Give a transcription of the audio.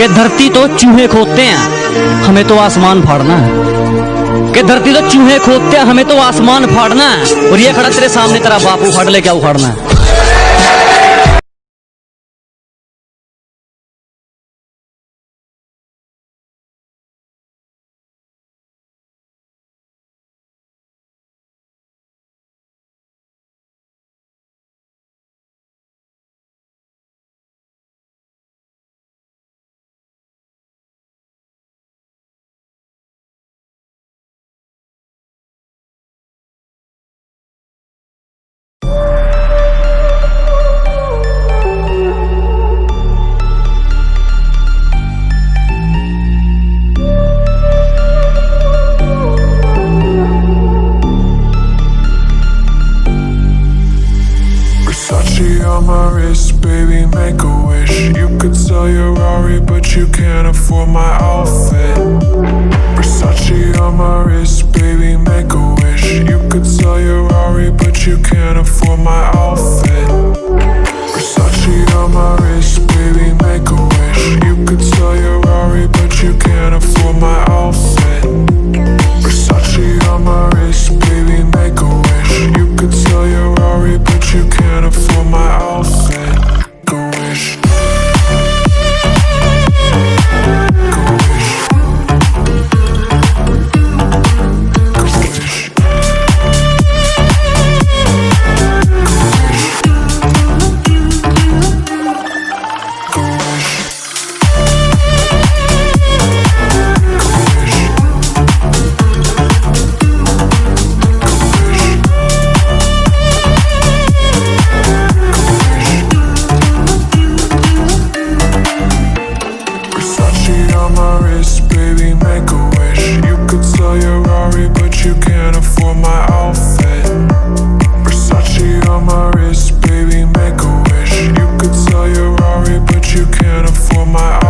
कि धरती तो चूहे खोदते हैं, हमें तो आसमान फाड़ना है। कि धरती तो चूहे खोदते हैं, हमें तो आसमान फाड़ना है। और ये खड़ा तेरे सामने तेरा बाप उखाड़ ले, क्या उखाड़ना है? On my wrist, baby, make a wish. You could sell your Rari, but you can't afford my outfit. Versace on my wrist, baby, make a wish. You could sell your Rari, but you can't afford my outfit. Versace on my wrist, baby, make a wish. You could sell your Rari, but you can't afford my outfit. Versace on my wrist, baby, make a wish. You could sell your Rari, but you can't afford my outfit. Go wish. Go wish. Go wish. Go wish. Versace on my wrist, baby, make a wish. You could sell your Rari, but you can't afford my outfit. Versace on my wrist, baby, make a wish. You could sell your Rari, but you can't afford my outfit.